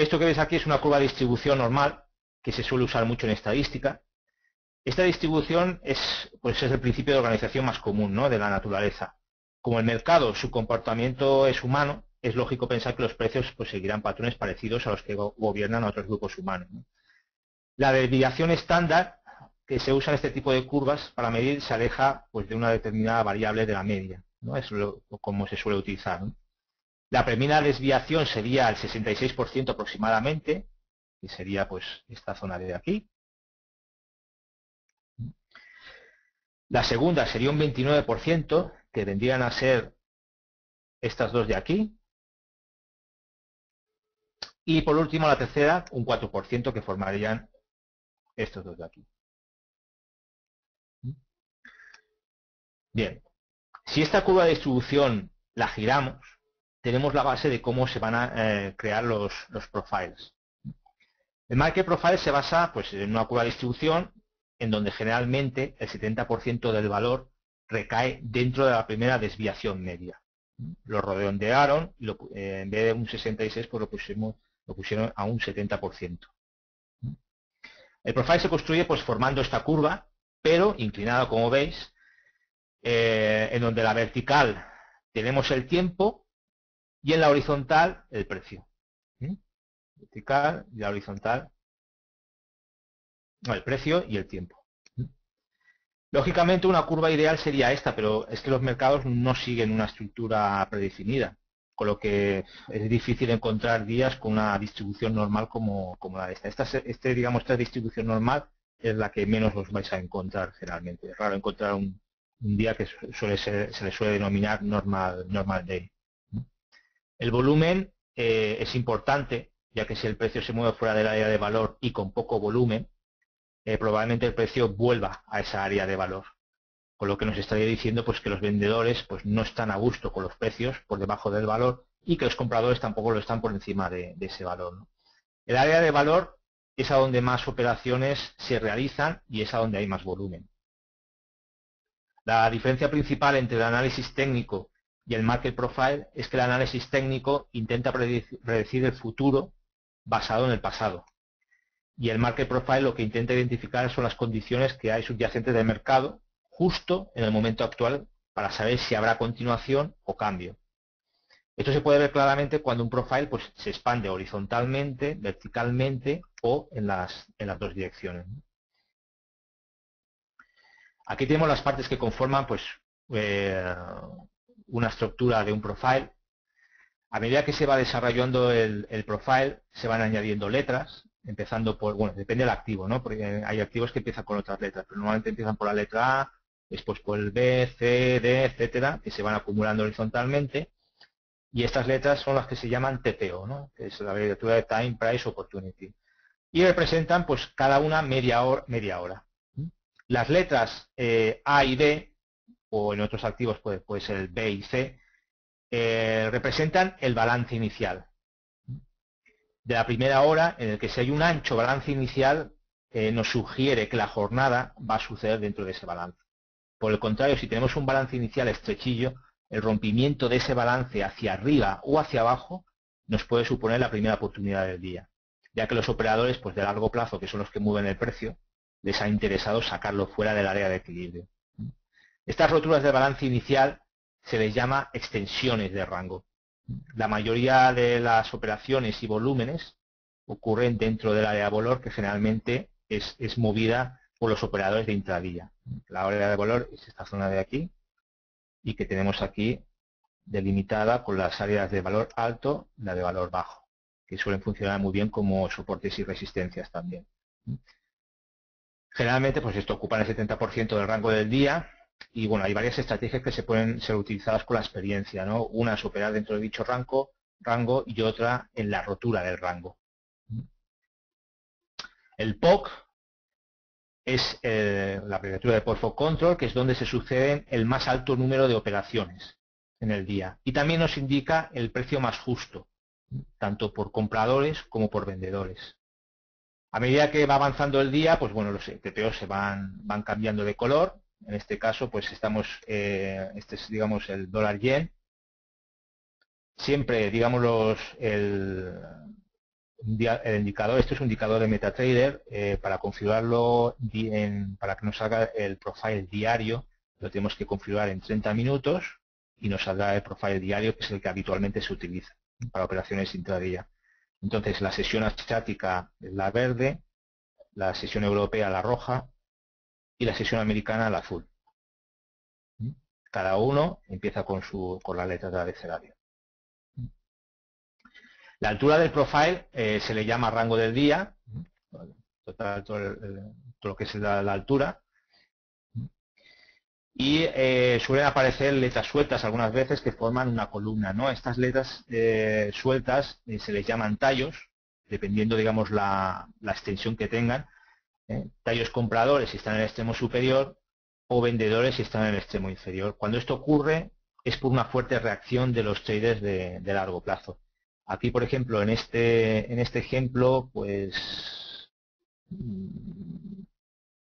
Esto que ves aquí es una curva de distribución normal que se suele usar mucho en estadística. Esta distribución pues es el principio de organización más común, ¿no?, de la naturaleza. Como el mercado, su comportamiento es humano, es lógico pensar que los precios pues seguirán patrones parecidos a los que gobiernan otros grupos humanos, ¿no? La desviación estándar que se usa en este tipo de curvas para medir se aleja pues de una determinada variable de la media, ¿no? Es como se suele utilizar, ¿no? La primera desviación sería el 66% aproximadamente, que sería pues esta zona de aquí. La segunda sería un 29%, que vendrían a ser estas dos de aquí. Y por último la tercera, un 4%, que formarían estos dos de aquí. Bien, si esta curva de distribución la giramos, tenemos la base de cómo se van a crear los profiles. El market profile se basa pues, en una curva de distribución en donde generalmente el 70% del valor recae dentro de la primera desviación media. Lo redondearon y en vez de un 66 pues lo pusieron a un 70%. El profile se construye pues formando esta curva, pero inclinado, como veis, en donde la vertical tenemos el tiempo y en la horizontal el precio. Vertical y la horizontal, no, el precio y el tiempo. Lógicamente una curva ideal sería esta, pero es que los mercados no siguen una estructura predefinida, con lo que es difícil encontrar días con una distribución normal como la de esta. Esta distribución normal es la que menos os vais a encontrar generalmente. Es raro encontrar un día que se le suele denominar normal day. El volumen es importante, ya que si el precio se mueve fuera del área de valor y con poco volumen, probablemente el precio vuelva a esa área de valor. Con lo que nos estaría diciendo pues que los vendedores pues no están a gusto con los precios por debajo del valor y que los compradores tampoco lo están por encima de ese valor, ¿no? El área de valor es a donde más operaciones se realizan y es a donde hay más volumen. La diferencia principal entre el análisis técnico y el market profile es que el análisis técnico intenta predecir el futuro basado en el pasado. Y el market profile lo que intenta identificar son las condiciones que hay subyacentes del mercado justo en el momento actual para saber si habrá continuación o cambio. Esto se puede ver claramente cuando un profile pues, se expande horizontalmente, verticalmente o en las dos direcciones. Aquí tenemos las partes que conforman pues, una estructura de un profile. A medida que se va desarrollando el profile, se van añadiendo letras, empezando por, bueno, depende del activo, ¿no? Porque hay activos que empiezan con otras letras, pero normalmente empiezan por la letra A, después por el B, C, D, etcétera, que se van acumulando horizontalmente. Y estas letras son las que se llaman TPO, ¿no? Que es la abreviatura de Time, Price, Opportunity. Y representan, pues, cada una media hora. Las letras A y B, o en otros activos puede ser el B y C, representan el balance inicial. De la primera hora, en el que si hay un ancho balance inicial, nos sugiere que la jornada va a suceder dentro de ese balance. Por el contrario, si tenemos un balance inicial estrechillo, el rompimiento de ese balance hacia arriba o hacia abajo nos puede suponer la primera oportunidad del día, ya que los operadores pues, de largo plazo, que son los que mueven el precio, les ha interesado sacarlo fuera del área de equilibrio. Estas roturas de balance inicial se les llama extensiones de rango. La mayoría de las operaciones y volúmenes ocurren dentro del área de valor, que generalmente es movida por los operadores de intradía. La área de valor es esta zona de aquí y que tenemos aquí delimitada con las áreas de valor alto y la de valor bajo, que suelen funcionar muy bien como soportes y resistencias también. Generalmente pues esto ocupa el 70% del rango del día. Y bueno, hay varias estrategias que se pueden ser utilizadas con la experiencia, ¿no? Una es operar dentro de dicho rango y otra en la rotura del rango. El POC es la abreviatura de Portfolio Control, que es donde se suceden el más alto número de operaciones en el día. Y también nos indica el precio más justo, tanto por compradores como por vendedores. A medida que va avanzando el día, pues bueno, los TPO se van cambiando de color. En este caso, pues estamos, este es, digamos, el dólar yen. Siempre, digamos, el indicador, esto es un indicador de MetaTrader, para configurarlo para que nos salga el profile diario, lo tenemos que configurar en 30 minutos y nos saldrá el profile diario, que es el que habitualmente se utiliza para operaciones intradía. Entonces, la sesión asiática es la verde, la sesión europea la roja y la sesión americana la azul. Cada uno empieza con la letra de abecedario. La altura del profile se le llama rango del día, total, todo lo que es la altura, y suelen aparecer letras sueltas algunas veces que forman una columna, ¿no? Estas letras sueltas se les llaman tallos, dependiendo, digamos, la extensión que tengan. Tallos compradores si están en el extremo superior o vendedores si están en el extremo inferior. Cuando esto ocurre es por una fuerte reacción de los traders de largo plazo. Aquí, por ejemplo, en este ejemplo, pues,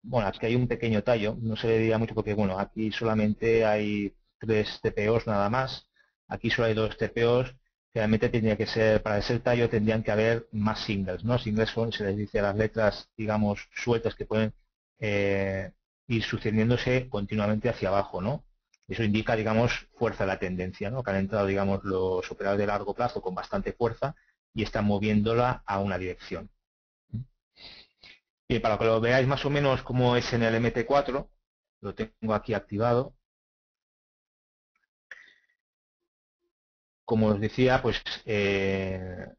bueno, aquí hay un pequeño tallo, no se le diría mucho porque, bueno, aquí solamente hay 3 TPOs nada más, aquí solo hay 2 TPOs, realmente tendría que ser, para ese tallo tendrían que haber más singles, ¿no? Singles son, se les dice a las letras, digamos, sueltas que pueden ir sucediéndose continuamente hacia abajo, ¿no? Eso indica, digamos, fuerza de la tendencia, ¿no? Que han entrado, digamos, los operadores de largo plazo con bastante fuerza y están moviéndola a una dirección. Y para que lo veáis más o menos cómo es en el MT4, lo tengo aquí activado. Como os decía, pues esta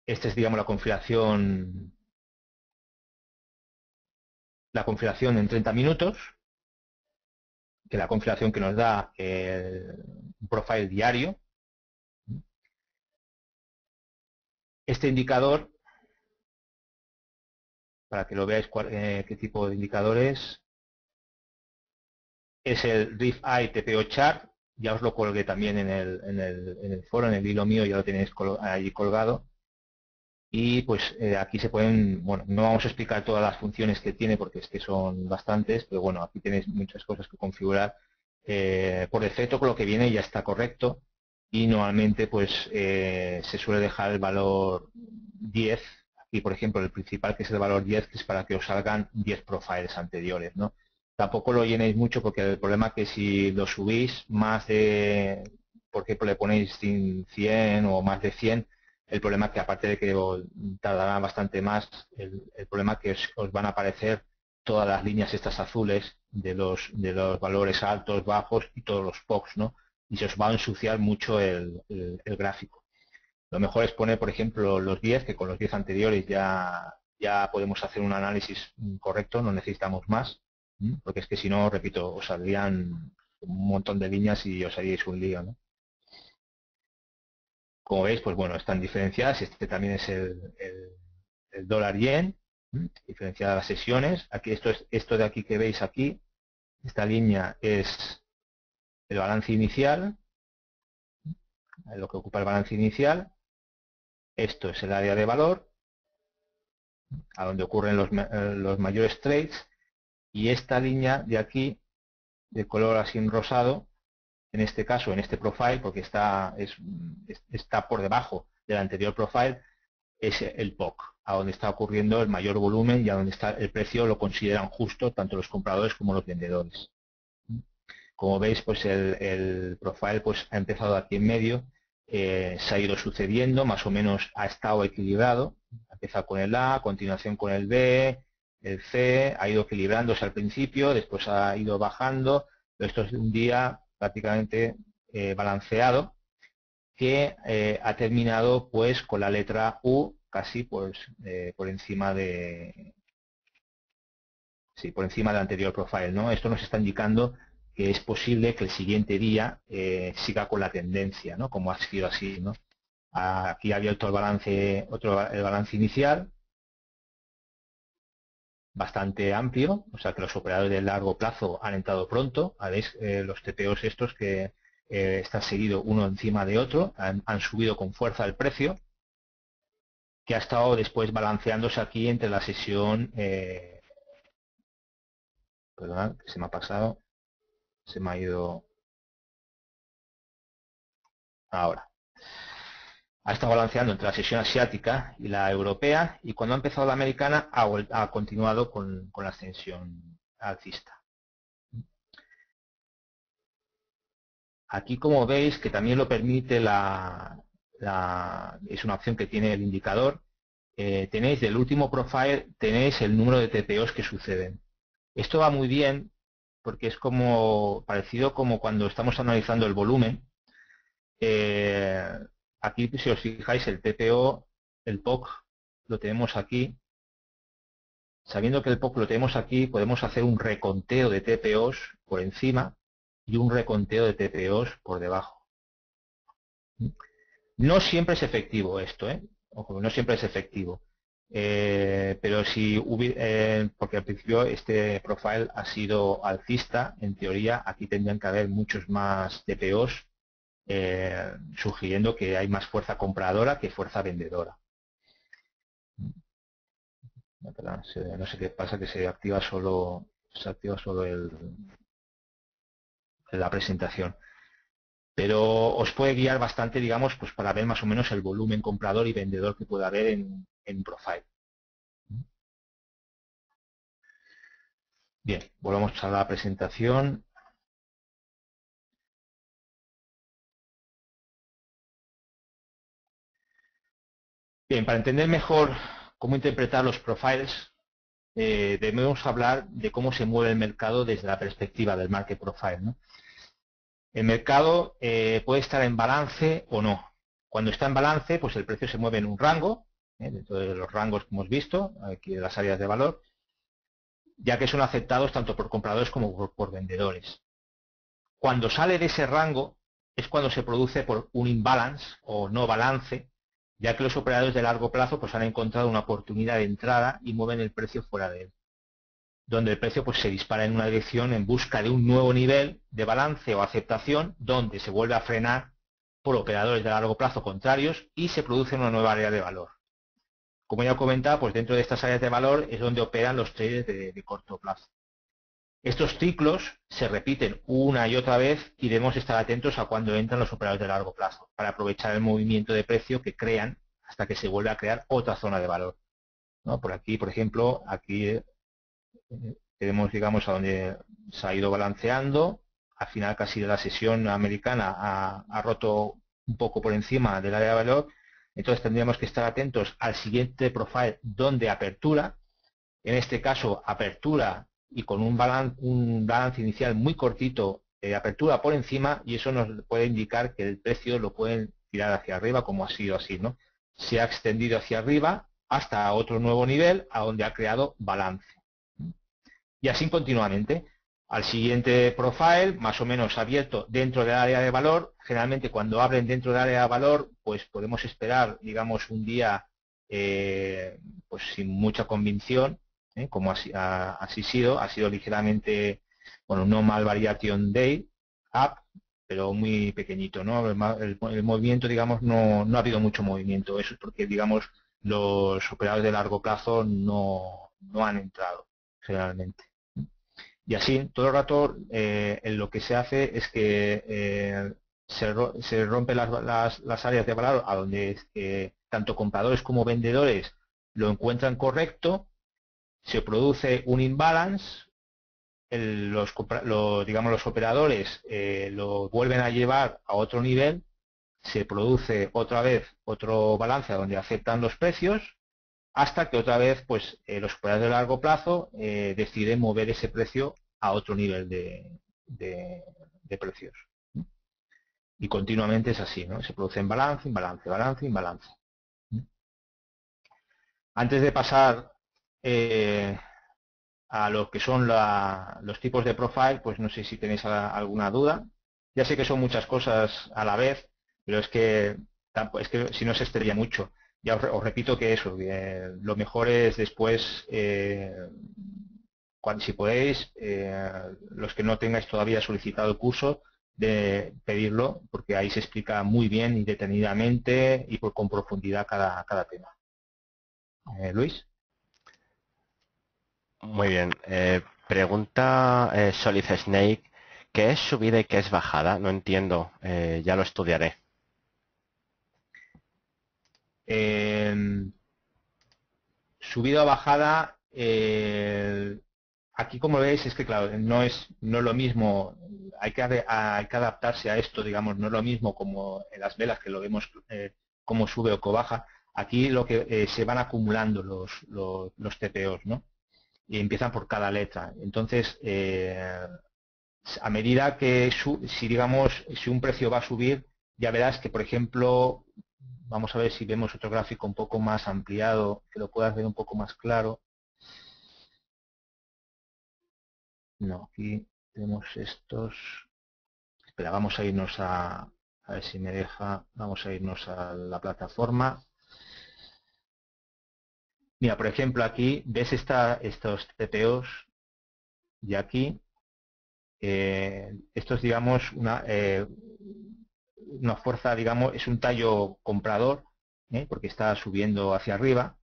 es, digamos, la configuración en 30 minutos, que es la configuración que nos da un profile diario. Este indicador, para que lo veáis qué tipo de indicador es el RIF-I TPO Chart. Ya os lo colgué también en el foro, en el hilo mío, ya lo tenéis allí colgado. Y pues aquí se pueden, bueno, no vamos a explicar todas las funciones que tiene porque es que son bastantes, pero bueno, aquí tenéis muchas cosas que configurar. Por defecto con lo que viene ya está correcto y normalmente pues se suele dejar el valor 10, aquí por ejemplo el principal que es el valor 10, que es para que os salgan 10 profiles anteriores, ¿no? Tampoco lo llenéis mucho porque el problema es que si lo subís más de, por ejemplo le ponéis 100 o más de 100, el problema es que aparte de que tardará bastante más, el problema es que os van a aparecer todas las líneas estas azules de los valores altos, bajos y todos los POCs, ¿no? Y se os va a ensuciar mucho el gráfico. Lo mejor es poner, por ejemplo, los 10, que con los 10 anteriores ya podemos hacer un análisis correcto, no necesitamos más, porque es que si no, repito, os saldrían un montón de líneas y os haríais un lío, ¿no? Como veis, pues bueno, están diferenciadas. Este también es el dólar yen, diferenciadas las sesiones. Aquí esto de aquí que veis aquí, esta línea es el balance inicial, lo que ocupa el balance inicial. Esto es el área de valor, a donde ocurren los mayores trades. Y esta línea de aquí, de color así en rosado, en este caso, en este profile, porque está por debajo del anterior profile, es el POC, a donde está ocurriendo el mayor volumen y a donde está el precio lo consideran justo tanto los compradores como los vendedores. Como veis, pues el profile pues ha empezado aquí en medio, se ha ido sucediendo, más o menos ha estado equilibrado, ha empezado con el A, a continuación con el B, el C, ha ido equilibrándose al principio, después ha ido bajando, pero esto es un día prácticamente balanceado, que ha terminado pues con la letra U casi pues por encima por encima del anterior profile, ¿no? Esto nos está indicando que es posible que el siguiente día siga con la tendencia, ¿no? Como ha sido así, ¿no? Aquí ha abierto el balance inicial bastante amplio, o sea que los operadores de largo plazo han entrado pronto. Veis los TPOs estos que están seguidos uno encima de otro, han subido con fuerza el precio, que ha estado después balanceándose aquí entre la sesión, perdón, que se me ha pasado, se me ha ido ahora. ha estado balanceando entre la sesión asiática y la europea, y cuando ha empezado la americana ha continuado con la ascensión alcista. Aquí, como veis, que también lo permite es una opción que tiene el indicador, tenéis del último profile, tenéis el número de TPOs que suceden. Esto va muy bien porque es como parecido como cuando estamos analizando el volumen. Aquí, si os fijáis, el TPO, el POC, lo tenemos aquí. Sabiendo que el POC lo tenemos aquí, podemos hacer un reconteo de TPOs por encima y un reconteo de TPOs por debajo. No siempre es efectivo esto, Ojo, no siempre es efectivo. Pero si porque al principio este profile ha sido alcista, en teoría aquí tendrían que haber muchos más TPOs, sugiriendo que hay más fuerza compradora que fuerza vendedora. No sé qué pasa, que se activa solo la presentación. Pero os puede guiar bastante, digamos, pues para ver más o menos el volumen comprador y vendedor que puede haber en profile. Bien, volvamos a la presentación. Bien, para entender mejor cómo interpretar los profiles, debemos hablar de cómo se mueve el mercado desde la perspectiva del market profile, ¿no? El mercado puede estar en balance o no. Cuando está en balance, pues el precio se mueve en un rango, dentro de los rangos que hemos visto, aquí de las áreas de valor, ya que son aceptados tanto por compradores como por vendedores. Cuando sale de ese rango es cuando se produce por un imbalance o no balance, ya que los operadores de largo plazo pues han encontrado una oportunidad de entrada y mueven el precio fuera de él, donde el precio pues se dispara en una dirección en busca de un nuevo nivel de balance o aceptación, donde se vuelve a frenar por operadores de largo plazo contrarios y se produce una nueva área de valor. Como ya he comentado, pues dentro de estas áreas de valor es donde operan los traders de corto plazo. Estos ciclos se repiten una y otra vez y debemos estar atentos a cuando entran los operadores de largo plazo para aprovechar el movimiento de precio que crean hasta que se vuelve a crear otra zona de valor, ¿no? Por aquí, por ejemplo, aquí tenemos, digamos, a donde se ha ido balanceando. Al final, casi de la sesión americana ha roto un poco por encima del área de valor. Entonces tendríamos que estar atentos al siguiente profile donde apertura. En este caso, apertura y con un balance inicial muy cortito, apertura por encima, y eso nos puede indicar que el precio lo pueden tirar hacia arriba, como ha sido así, ¿no? Se ha extendido hacia arriba hasta otro nuevo nivel a donde ha creado balance. Y así continuamente. Al siguiente profile, más o menos abierto dentro del área de valor. Generalmente cuando abren dentro del área de valor, pues podemos esperar, digamos, un día pues sin mucha convicción, como ha sido ligeramente, bueno, no mal variation day, up, pero muy pequeñito, ¿no? El movimiento, digamos, no ha habido mucho movimiento. Eso es porque, digamos, los operadores de largo plazo no han entrado generalmente. Y así, todo el rato, lo que se hace es que se rompen las áreas de valor a donde tanto compradores como vendedores lo encuentran correcto, se produce un imbalance, digamos, los operadores lo vuelven a llevar a otro nivel, se produce otra vez otro balance donde aceptan los precios, hasta que otra vez pues los operadores de largo plazo deciden mover ese precio a otro nivel de precios. Y continuamente es así, ¿no? Se produce en balance, imbalance, balance, imbalance. Antes de pasar a lo que son los tipos de profile, pues no sé si tenéis alguna duda. Ya sé que son muchas cosas a la vez, pero es que si no se estaría mucho. Ya os repito que eso, lo mejor es después, si podéis, los que no tengáis todavía solicitado el curso, de pedirlo, porque ahí se explica muy bien y detenidamente y con profundidad cada tema. Luis. Muy bien. Pregunta Solid Snake, ¿qué es subida y qué es bajada? No entiendo, ya lo estudiaré. Subida o bajada, aquí como veis es que claro, no es lo mismo, hay que adaptarse a esto, digamos, no es lo mismo como en las velas que lo vemos cómo sube o cómo baja. Aquí lo que se van acumulando los TPOs, ¿no? Y empiezan por cada letra. Entonces, a medida que, si digamos, si un precio va a subir, ya verás que, por ejemplo, vamos a ver si vemos otro gráfico un poco más ampliado, que lo puedas ver un poco más claro. No, aquí tenemos estos. Espera, vamos a irnos a ver si me deja, vamos a irnos a la plataforma. Mira, por ejemplo, aquí ves estos TPOs y aquí, esto es, digamos, una fuerza, digamos, es un tallo comprador, porque está subiendo hacia arriba,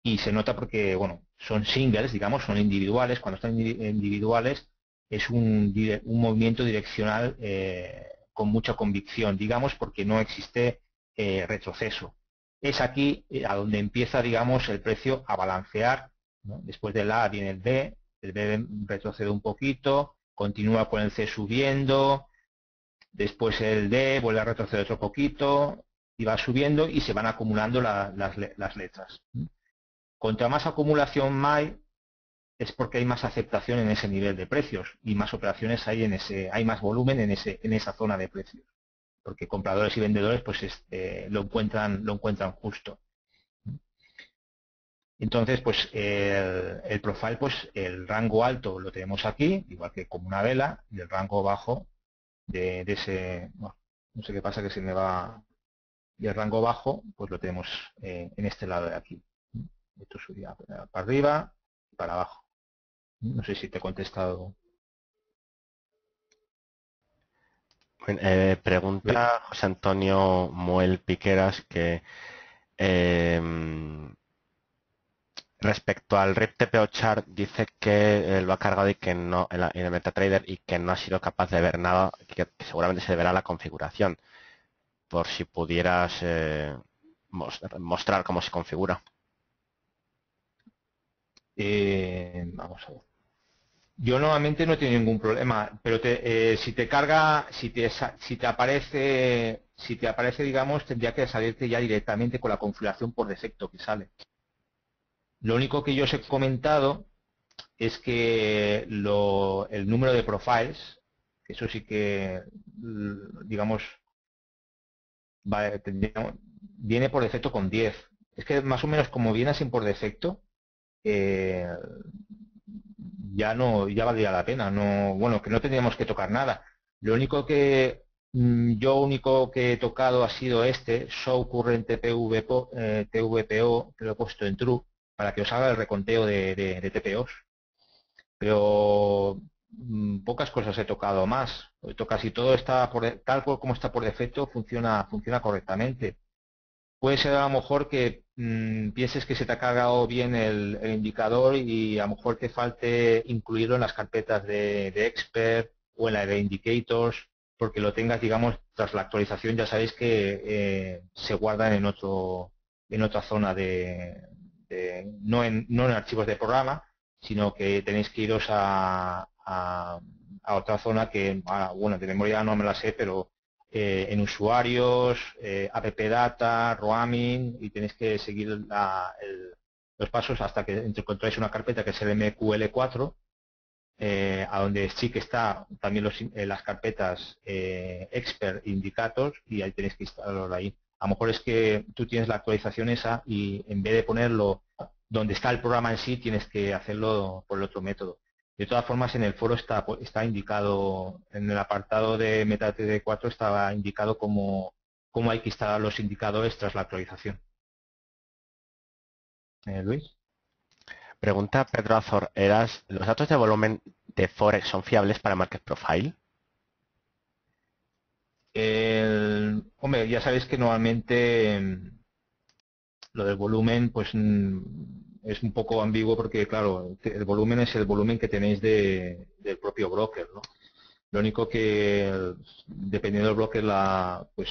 y se nota porque, bueno, son singles, digamos, son individuales. Cuando están individuales es un movimiento direccional con mucha convicción, digamos, porque no existe retroceso. Es aquí a donde empieza, digamos, el precio a balancear, ¿no? Después del A viene el B retrocede un poquito, continúa con el C subiendo, después el D vuelve a retroceder otro poquito y va subiendo y se van acumulando las letras. Contra más acumulación hay, es porque hay más aceptación en ese nivel de precios y más operaciones hay hay más volumen en esa zona de precios, porque compradores y vendedores pues lo encuentran justo. Entonces, pues el profile, pues el rango alto lo tenemos aquí, igual que como una vela, y el rango bajo de ese, bueno, no sé qué pasa que se me va, y el rango bajo, pues lo tenemos en este lado de aquí. Esto subía para arriba y para abajo. No sé si te he contestado. Bueno, ¿Ves? pregunta José Antonio Muel Piqueras que respecto al RIP TPO chart dice que lo ha cargado y que no en el MetaTrader y que no ha sido capaz de ver nada, que seguramente se deberá a la configuración. Por si pudieras mostrar cómo se configura. Vamos a ver. Yo normalmente no tengo ningún problema, pero si te carga, si te aparece, digamos, tendría que salirte ya directamente con la configuración por defecto que sale. Lo único que yo os he comentado es que el número de profiles, que eso sí que, digamos, viene por defecto con 10. Es que más o menos como viene así por defecto, eh, ya valdría la pena. No, bueno, que no tendríamos que tocar nada. Lo único que único que he tocado ha sido Show Current TVPO, que lo he puesto en True, para que os haga el reconteo de TPOs. Pero pocas cosas he tocado más. Casi todo está tal como está por defecto, funciona correctamente. Puede ser a lo mejor que pienses que se te ha cargado bien el indicador y a lo mejor te falte incluirlo en las carpetas de Expert o en la de Indicators, porque lo tengas, digamos, tras la actualización. Ya sabéis que se guardan en otra zona no en archivos de programa, sino que tenéis que iros a otra zona que, bueno, de memoria no me la sé, pero en usuarios, app data, roaming, y tenéis que seguir los pasos hasta que encontráis una carpeta que es el MQL4, a donde sí que está también las carpetas expert indicators, y ahí tenéis que instalarlo ahí. A lo mejor es que tú tienes la actualización esa y en vez de ponerlo donde está el programa en sí, tienes que hacerlo por el otro método. De todas formas, en el foro está indicado, en el apartado de MetaTD 4 estaba indicado cómo hay que instalar los indicadores tras la actualización. Luis. Pregunta Pedro Azor, ¿los datos de volumen de Forex son fiables para Market Profile? Hombre, ya sabéis que normalmente lo del volumen pues es un poco ambiguo porque, claro, el volumen es el volumen que tenéis del propio broker, ¿no? Lo único que, dependiendo del broker, pues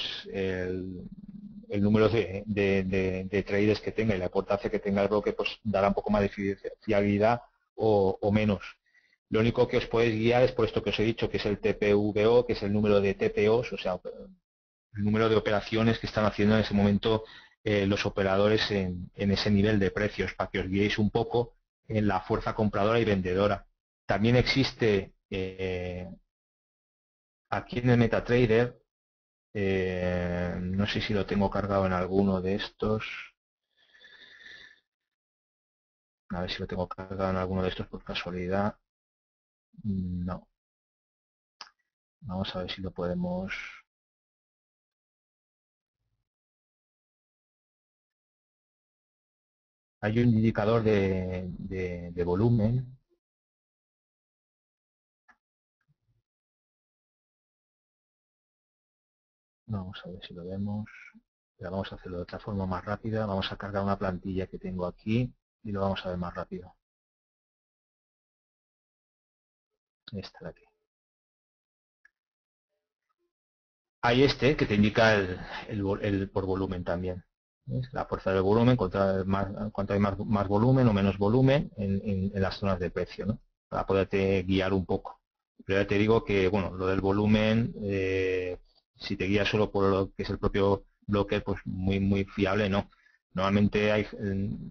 el número de traders que tenga y la importancia que tenga el broker, pues dará un poco más de fiabilidad o menos. Lo único que os podéis guiar es por esto que os he dicho, que es el TPVO, que es el número de TPOs, o sea, el número de operaciones que están haciendo en ese momento los operadores en ese nivel de precios, para que os guiéis un poco en la fuerza compradora y vendedora. También existe aquí en el MetaTrader, no sé si lo tengo cargado en alguno de estos, a ver si lo tengo cargado en alguno de estos por casualidad. No, vamos a ver si lo podemos. Hay un indicador de volumen. Vamos a ver si lo vemos. Pero vamos a hacerlo de otra forma más rápida. Vamos a cargar una plantilla que tengo aquí y lo vamos a ver más rápido. Esta de aquí. Hay este que te indica el por volumen también. ¿Ves? La fuerza del volumen, cuánto hay más volumen o menos volumen en las zonas de precio, ¿no? Para poderte guiar un poco. Pero ya te digo que, bueno, lo del volumen, si te guías solo por lo que es el propio bloque, pues muy fiable, ¿no? Normalmente hay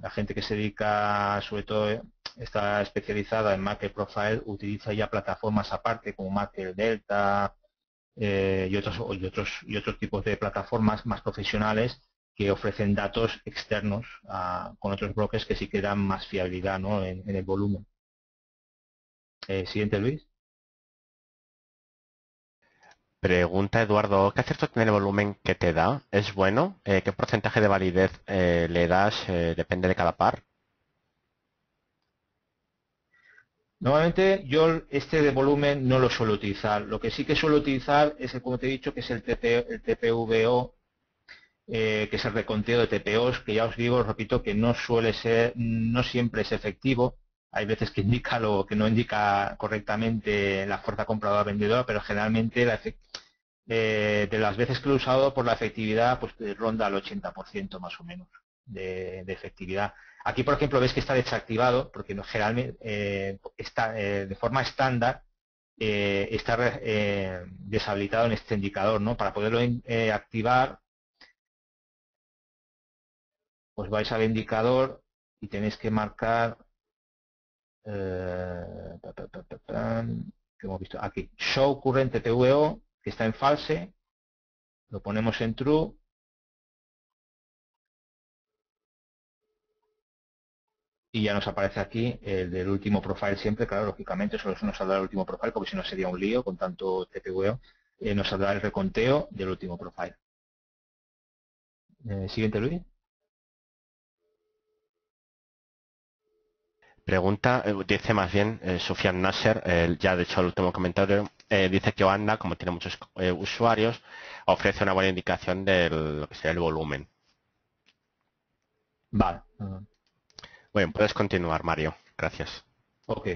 la gente que se dedica, sobre todo, está especializada en Market Profile, utiliza ya plataformas aparte como Market Delta, y otros tipos de plataformas más profesionales que ofrecen datos externos con otros brokers que sí que dan más fiabilidad, ¿no? en el volumen. Siguiente, Luis. Pregunta Eduardo, ¿qué acierto tiene el volumen que te da? ¿Es bueno? ¿Qué porcentaje de validez le das? Depende de cada par. Normalmente yo este de volumen no lo suelo utilizar. Lo que sí que suelo utilizar es, como te he dicho, que es el TPVO, que es el reconteo de TPOs, que ya os digo, os repito, que no suele ser, no siempre es efectivo. Hay veces que indica lo que no indica correctamente la fuerza compradora vendedora, pero generalmente de las veces que lo he usado, por la efectividad, pues ronda el 80% más o menos de efectividad. Aquí, por ejemplo, ves que está desactivado, porque no, generalmente está de forma estándar está deshabilitado en este indicador, ¿no? Para poderlo activar, pues vais al indicador y tenéis que marcar, que hemos visto aquí, Show Current TVO, que está en false, lo ponemos en True. Y ya nos aparece aquí el del último profile siempre, claro, lógicamente solo nos saldrá el último profile, porque si no sería un lío con tanto TPVO. Nos saldrá el reconteo del último profile. Siguiente, Luis. Pregunta, dice más bien Sufyan Nasser, ya de hecho el último comentario, dice que Oanda, como tiene muchos usuarios, ofrece una buena indicación de lo que sería el volumen. Vale. Bueno, puedes continuar, Mario. Gracias. Ok.